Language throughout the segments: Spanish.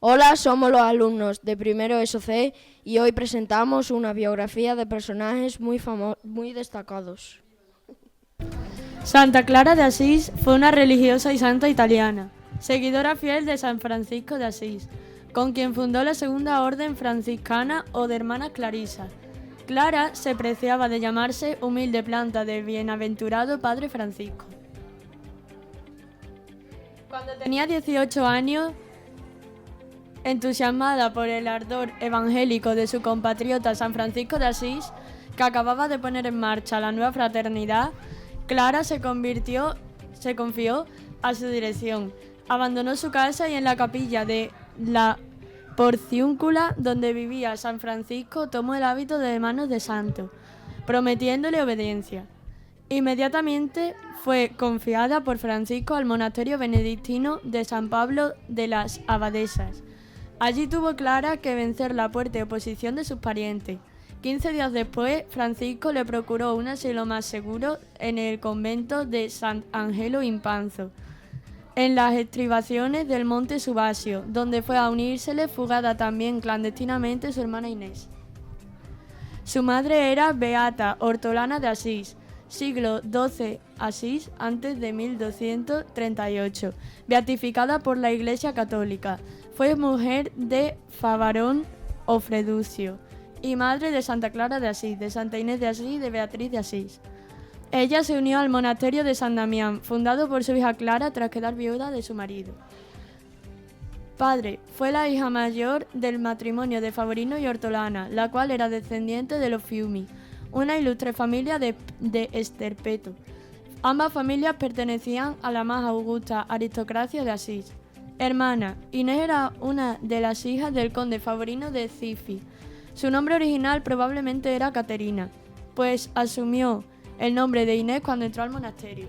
Hola, somos los alumnos de primero ESO-C y hoy presentamos una biografía de personajes muy destacados. Santa Clara de Asís fue una religiosa y santa italiana, seguidora fiel de San Francisco de Asís, con quien fundó la segunda orden franciscana o de hermanas clarisas. Clara se preciaba de llamarse humilde planta del bienaventurado Padre Francisco. Cuando tenía 18 años, entusiasmada por el ardor evangélico de su compatriota San Francisco de Asís, que acababa de poner en marcha la nueva fraternidad, Clara se confió a su dirección. Abandonó su casa y en la capilla de la Porciúncula, donde vivía San Francisco, tomó el hábito de manos de santo, prometiéndole obediencia. Inmediatamente fue confiada por Francisco al monasterio benedictino de San Pablo de las Abadesas. Allí tuvo Clara que vencer la fuerte oposición de sus parientes. 15 días después, Francisco le procuró un asilo más seguro en el convento de Sant Angelo in Panzo, en las estribaciones del monte Subasio, donde fue a unírsele, fugada también clandestinamente, su hermana Inés. Su madre era Beata Hortolana de Asís, siglo XII Asís, antes de 1238, beatificada por la Iglesia Católica. Fue mujer de Favarón o Freducio y madre de Santa Clara de Asís, de Santa Inés de Asís y de Beatriz de Asís. Ella se unió al monasterio de San Damián, fundado por su hija Clara tras quedar viuda de su marido. Padre, fue la hija mayor del matrimonio de Favorino y Hortolana, la cual era descendiente de los Fiumi, una ilustre familia de Esterpeto. Ambas familias pertenecían a la más augusta aristocracia de Asís. Hermana, Inés era una de las hijas del conde Favorino de Cifi. Su nombre original probablemente era Caterina, pues asumió el nombre de Inés cuando entró al monasterio.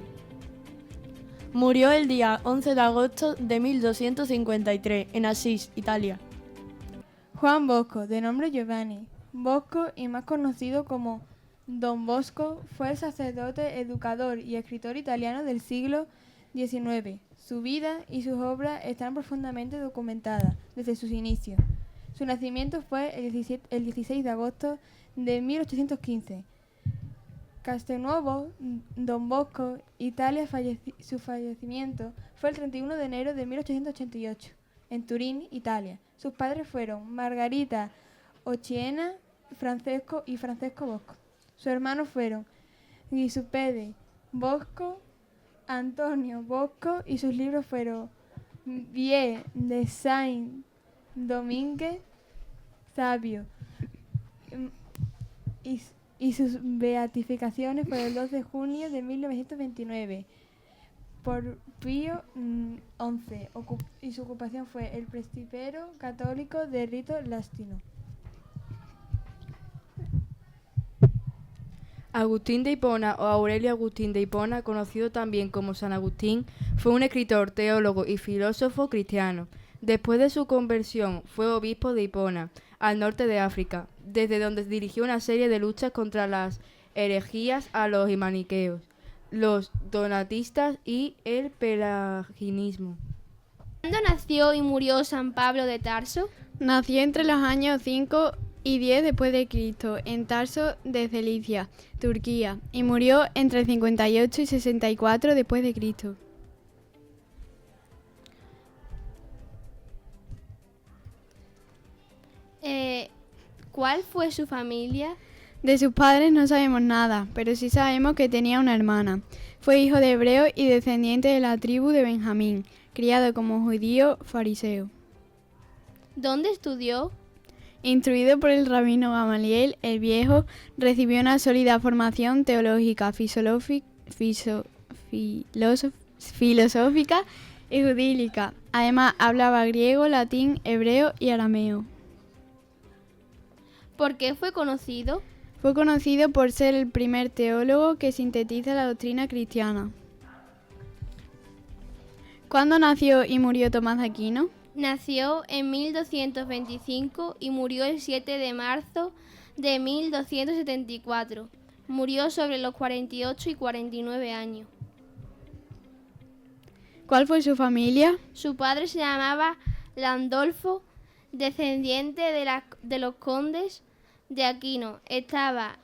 Murió el día 11 de agosto de 1253 en Asís, Italia. Juan Bosco, de nombre Giovanni Bosco y más conocido como Don Bosco, fue el sacerdote, educador y escritor italiano del siglo XIX. Su vida y sus obras están profundamente documentadas desde sus inicios. Su nacimiento fue el 16 de agosto de 1815. Castelnuovo, Don Bosco, Italia. Su fallecimiento fue el 31 de enero de 1888, en Turín, Italia. Sus padres fueron Margarita Occhiena y Francesco Bosco. Sus hermanos fueron Giuseppe Bosco, Antonio Bosco, y sus libros fueron Vie de Saint-Domingue Savio y sus beatificaciones fueron el 2 de junio de 1929 por Pío XI, y su ocupación fue el presbítero católico de rito latino. Agustín de Hipona o Aurelio Agustín de Hipona, conocido también como San Agustín, fue un escritor, teólogo y filósofo cristiano. Después de su conversión, fue obispo de Hipona, al norte de África, desde donde dirigió una serie de luchas contra las herejías a los maniqueos, los donatistas y el pelagianismo. ¿Cuándo nació y murió San Pablo de Tarso? Nació entre los años 5 y 10 después de Cristo, en Tarso de Cilicia, Turquía, y murió entre 58 y 64 después de Cristo. ¿Cuál fue su familia? De sus padres no sabemos nada, pero sí sabemos que tenía una hermana. Fue hijo de hebreo y descendiente de la tribu de Benjamín, criado como judío fariseo. ¿Dónde estudió? Instruido por el rabino Gamaliel el Viejo, recibió una sólida formación teológica, filosófica y jurídica. Además, hablaba griego, latín, hebreo y arameo. ¿Por qué fue conocido? Fue conocido por ser el primer teólogo que sintetiza la doctrina cristiana. ¿Cuándo nació y murió Tomás de Aquino? Nació en 1225 y murió el 7 de marzo de 1274. Murió sobre los 48 y 49 años. ¿Cuál fue su familia? Su padre se llamaba Landolfo, descendiente de los condes de Aquino, estaba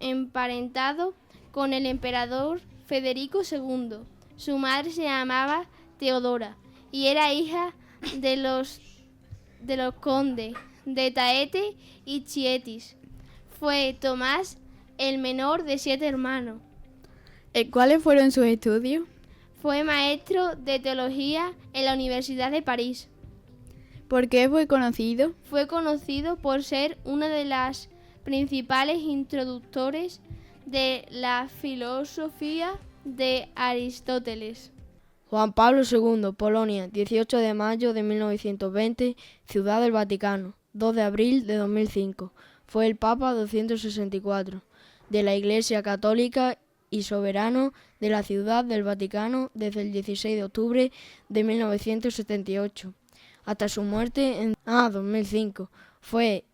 emparentado con el emperador Federico II. Su madre se llamaba Teodora y era hija de los condes de Taete y Chietis. Fue Tomás el menor de 7 hermanos. ¿Cuáles fueron sus estudios? Fue maestro de teología en la Universidad de París. ¿Por qué fue conocido? Fue conocido por ser uno de los principales introductores de la filosofía de Aristóteles. Juan Pablo II, Polonia, 18 de mayo de 1920, Ciudad del Vaticano, 2 de abril de 2005. Fue el Papa 264 de la Iglesia Católica y soberano de la Ciudad del Vaticano desde el 16 de octubre de 1978 hasta su muerte en 2005. Fue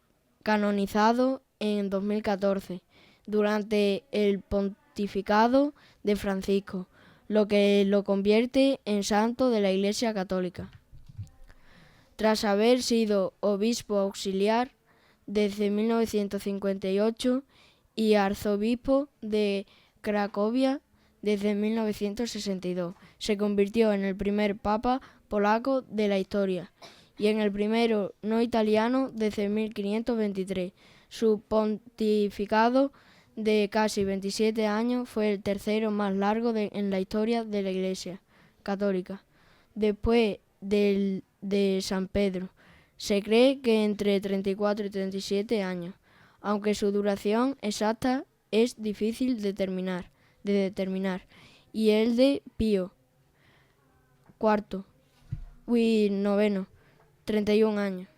canonizado en 2014 durante el pontificado de Francisco, lo que lo convierte en santo de la Iglesia Católica. Tras haber sido obispo auxiliar desde 1958 y arzobispo de Cracovia desde 1962, se convirtió en el primer papa polaco de la historia y en el primero no italiano desde 1523. Su pontificado de casi 27 años fue el tercero más largo en la historia de la Iglesia Católica, después de San Pedro. Se cree que entre 34 y 37 años, aunque su duración exacta es difícil de determinar. Y el de Pío IX, 31 años.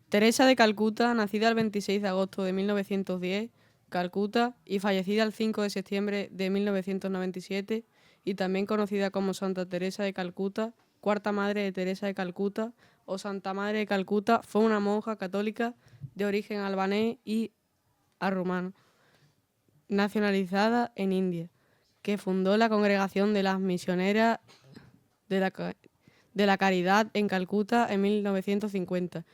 Teresa de Calcuta, nacida el 26 de agosto de 1910, Calcuta, y fallecida el 5 de septiembre de 1997, y también conocida como Santa Teresa de Calcuta, cuarta madre de Teresa de Calcuta o Santa Madre de Calcuta, fue una monja católica de origen albanés y rumano, nacionalizada en India, que fundó la Congregación de las Misioneras de la Caridad en Calcuta en 1950.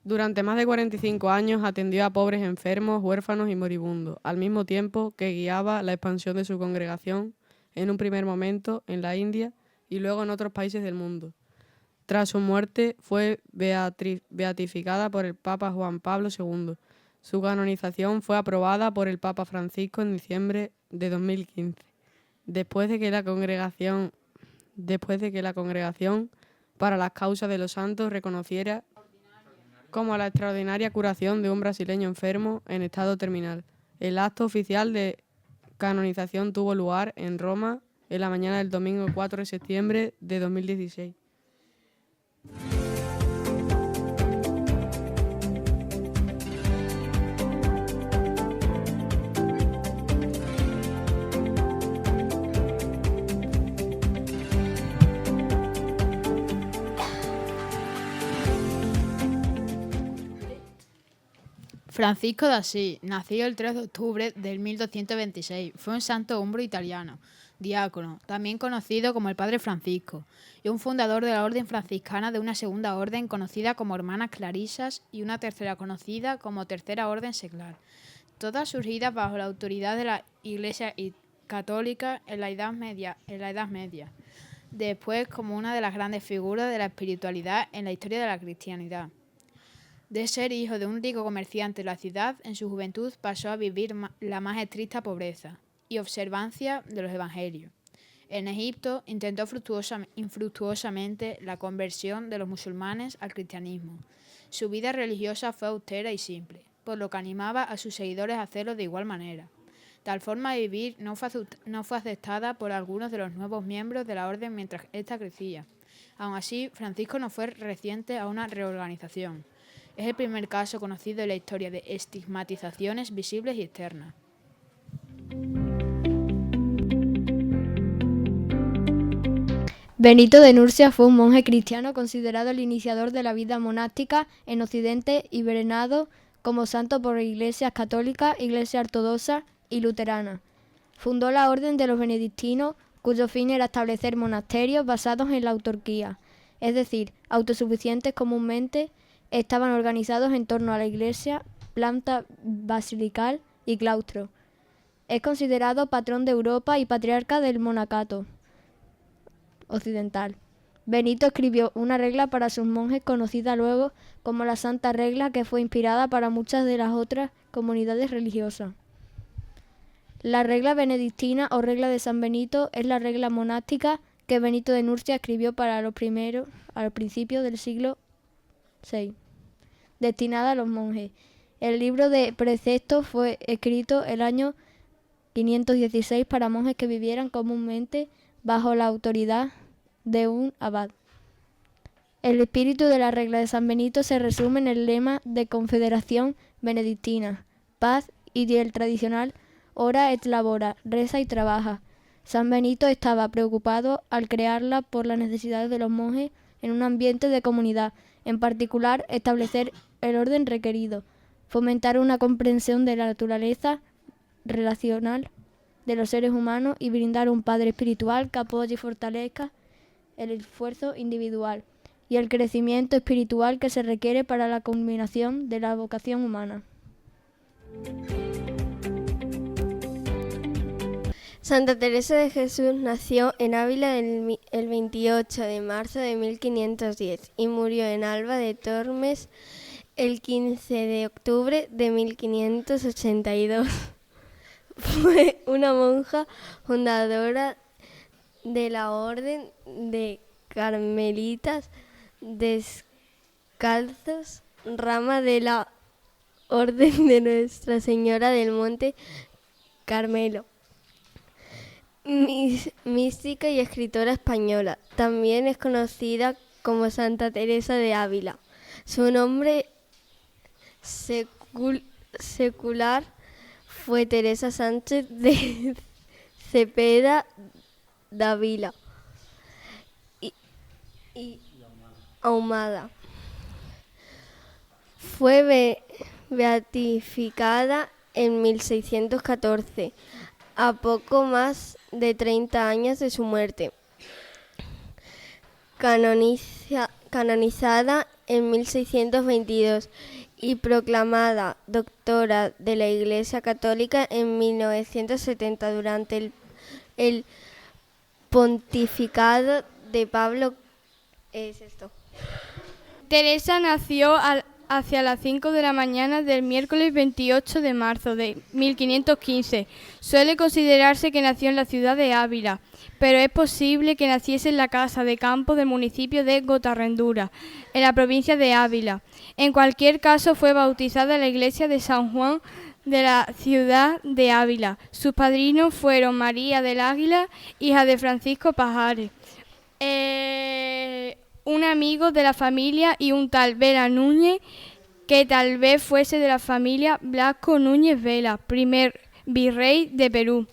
Durante más de 45 años atendió a pobres enfermos, huérfanos y moribundos, al mismo tiempo que guiaba la expansión de su congregación, en un primer momento en la India y luego en otros países del mundo. Tras su muerte fue beatificada por el Papa Juan Pablo II. Su canonización fue aprobada por el Papa Francisco en diciembre de 2015, después de que la Congregación para las Causas de los Santos reconociera como la extraordinaria curación de un brasileño enfermo en estado terminal. El acto oficial de canonización tuvo lugar en Roma en la mañana del domingo 4 de septiembre de 2016. Francisco de Asís, nacido el 3 de octubre del 1226, fue un santo umbro italiano, diácono, también conocido como el Padre Francisco, y un fundador de la orden franciscana, de una segunda orden conocida como Hermanas Clarisas y una tercera conocida como Tercera Orden Seglar, todas surgidas bajo la autoridad de la Iglesia Católica en la Edad Media, después como una de las grandes figuras de la espiritualidad en la historia de la cristianidad. De ser hijo de un rico comerciante de la ciudad, en su juventud pasó a vivir la más estricta pobreza y observancia de los evangelios. En Egipto intentó infructuosamente la conversión de los musulmanes al cristianismo. Su vida religiosa fue austera y simple, por lo que animaba a sus seguidores a hacerlo de igual manera. Tal forma de vivir no fue aceptada por algunos de los nuevos miembros de la orden mientras ésta crecía. Aun así, Francisco no fue reciente a una reorganización. Es el primer caso conocido en la historia de estigmatizaciones visibles y externas. Benito de Nursia fue un monje cristiano considerado el iniciador de la vida monástica en Occidente y venerado como santo por iglesias católicas, iglesia ortodoxa y luterana. Fundó la orden de los benedictinos, cuyo fin era establecer monasterios basados en la autarquía. es decir, autosuficientes comúnmente, estaban organizados en torno a la iglesia, planta basilical y claustro. Es considerado patrón de Europa y patriarca del monacato occidental. Benito escribió una regla para sus monjes conocida luego como la Santa Regla, que fue inspirada para muchas de las otras comunidades religiosas. La regla benedictina o regla de San Benito es la regla monástica que Benito de Nursia escribió para al principio del siglo VI, destinada a los monjes. El libro de preceptos fue escrito el año 516 para monjes que vivieran comúnmente bajo la autoridad de un abad. El espíritu de la regla de San Benito se resume en el lema de Confederación Benedictina, paz, y el tradicional ora et labora, reza y trabaja. San Benito estaba preocupado al crearla por las necesidades de los monjes en un ambiente de comunidad, en particular establecer el orden requerido, fomentar una comprensión de la naturaleza relacional de los seres humanos y brindar un padre espiritual que apoye y fortalezca el esfuerzo individual y el crecimiento espiritual que se requiere para la culminación de la vocación humana. Santa Teresa de Jesús nació en Ávila el 28 de marzo de 1510 y murió en Alba de Tormes el 15 de octubre de 1582. Fue una monja fundadora de la Orden de Carmelitas Descalzos, rama de la Orden de Nuestra Señora del Monte Carmelo. Mística y escritora española. También es conocida como Santa Teresa de Ávila. Su nombre secular fue Teresa Sánchez de Cepeda Dávila y Ahumada. Fue beatificada en 1614, a poco más de 30 años de su muerte. Canonizada en 1622 y proclamada doctora de la Iglesia Católica en 1970 durante el pontificado de Pablo VI. Teresa nació hacia las 5 de la mañana del miércoles 28 de marzo de 1515. Suele considerarse que nació en la ciudad de Ávila, pero es posible que naciese en la casa de campo del municipio de Gotarrendura, en la provincia de Ávila. En cualquier caso, fue bautizada en la iglesia de San Juan de la ciudad de Ávila. Sus padrinos fueron María del Águila, hija de Francisco Pajares, un amigo de la familia, y un tal Vela Núñez, que tal vez fuese de la familia Blasco Núñez Vela, primer virrey de Perú,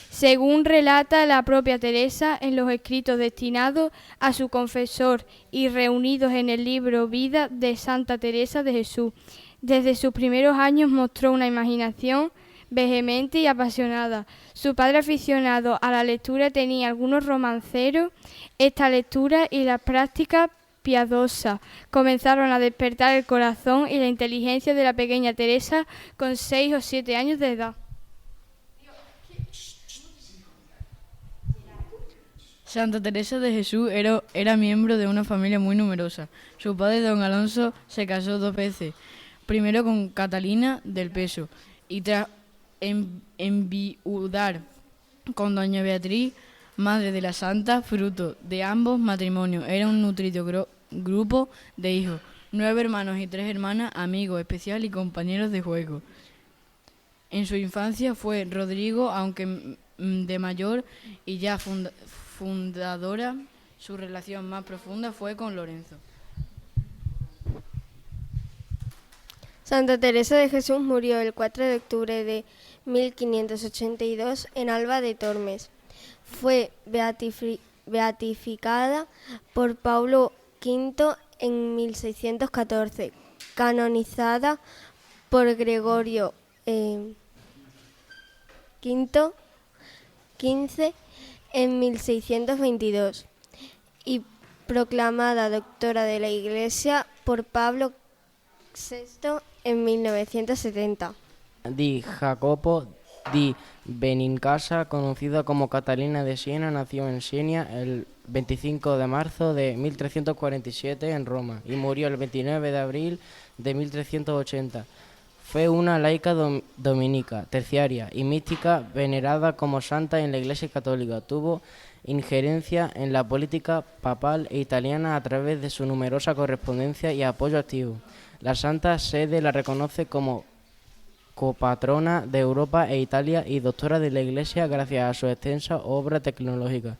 según relata la propia Teresa en los escritos destinados a su confesor y reunidos en el libro Vida de Santa Teresa de Jesús. Desde sus primeros años mostró una imaginación vehemente y apasionada. Su padre, aficionado a la lectura, tenía algunos romanceros. Esta lectura y la práctica piadosa comenzaron a despertar el corazón y la inteligencia de la pequeña Teresa con 6 o 7 años de edad. Santa Teresa de Jesús era miembro de una familia muy numerosa. Su padre, don Alonso, se casó 2 veces, primero con Catalina del Peso y tras enviudar con doña Beatriz, madre de la santa, fruto de ambos matrimonios. Era un nutrido grupo de hijos, 9 hermanos y 3 hermanas, amigos especiales y compañeros de juego. En su infancia fue Rodrigo, aunque de mayor y ya fundadora, su relación más profunda fue con Lorenzo. Santa Teresa de Jesús murió el 4 de octubre de 1582 en Alba de Tormes. Fue beatificada por Pablo V en 1614, canonizada por Gregorio XV en 1622 y proclamada doctora de la Iglesia por Pablo VI en 1970. Di Jacopo di Benincasa, conocida como Catalina de Siena, nació en Siena el 25 de marzo de 1347 en Roma y murió el 29 de abril de 1380. Fue una laica dominica, terciaria y mística venerada como santa en la Iglesia Católica. Tuvo injerencia en la política papal e italiana a través de su numerosa correspondencia y apoyo activo. La Santa Sede la reconoce como copatrona de Europa e Italia y doctora de la Iglesia gracias a su extensa obra tecnológica.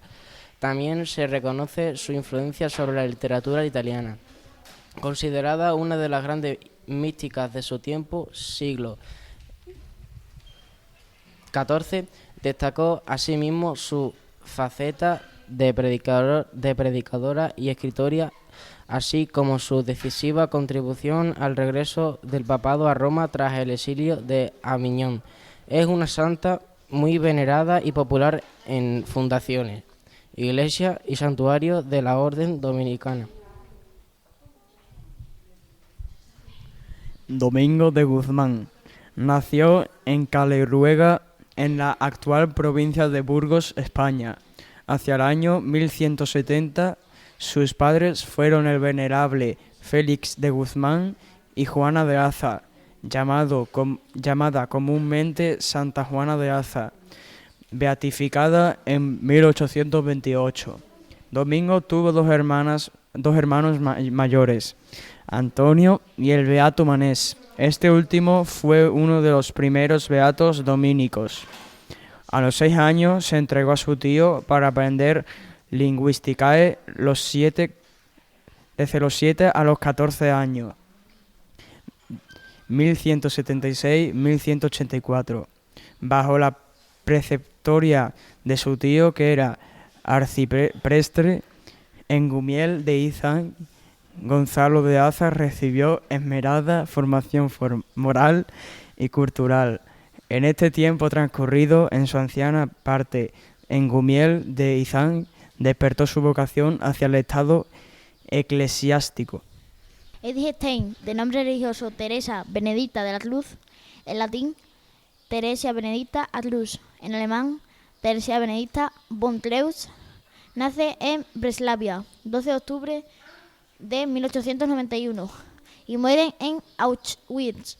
También se reconoce su influencia sobre la literatura italiana. Considerada una de las grandes místicas de su tiempo, siglo XIV, destacó asimismo su faceta de predicadora y escritora, así como su decisiva contribución al regreso del papado a Roma tras el exilio de Aviñón. Es una santa muy venerada y popular en fundaciones, iglesias y santuarios de la Orden Dominicana. Domingo de Guzmán nació en Caleruega, en la actual provincia de Burgos, España. Hacia el año 1170, sus padres fueron el venerable Félix de Guzmán y Juana de Aza, llamada comúnmente Santa Juana de Aza, beatificada en 1828. Domingo tuvo dos hermanos mayores, Antonio y el beato Manés. Este último fue uno de los primeros beatos dominicos. A los 6 años se entregó a su tío para aprender Linguisticae desde los 7 a los 14 años, 1176-1184, bajo la preceptoria de su tío, que era arcipreste en Gumiel de Izán. Gonzalo de Aza recibió esmerada formación moral y cultural. En este tiempo transcurrido en su anciana parte en Gumiel de Izán, despertó su vocación hacia el estado eclesiástico. Edith Stein, de nombre religioso Teresa Benedicta de la Cruz, en latín Theresia Benedicta ad Luz, en alemán Theresia Benedicta von Treus, nace en Breslavia, 12 de octubre de 1891 y muere en Auschwitz,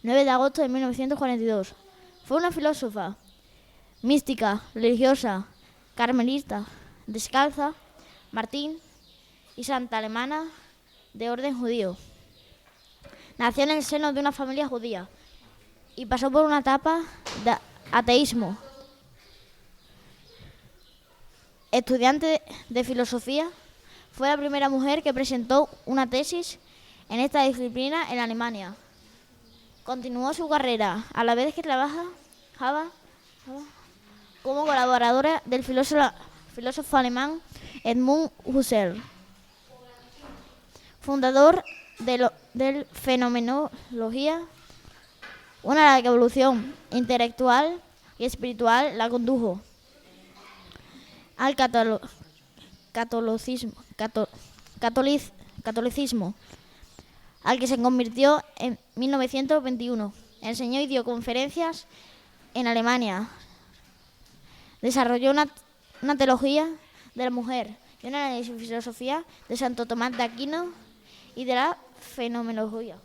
9 de agosto de 1942. Fue una filósofa, mística, religiosa, carmelita, descalza, Martín y santa alemana de orden judío. Nació en el seno de una familia judía y pasó por una etapa de ateísmo. Estudiante de filosofía, fue la primera mujer que presentó una tesis en esta disciplina en Alemania. Continuó su carrera a la vez que trabajaba como colaboradora del filósofo alemán Edmund Husserl, fundador del fenomenología. Una larga evolución intelectual y espiritual la condujo al catolicismo, al que se convirtió en 1921. Enseñó y dio conferencias en Alemania. Desarrolló una teología de la mujer y una análisis filosofía de Santo Tomás de Aquino y de la fenomenología.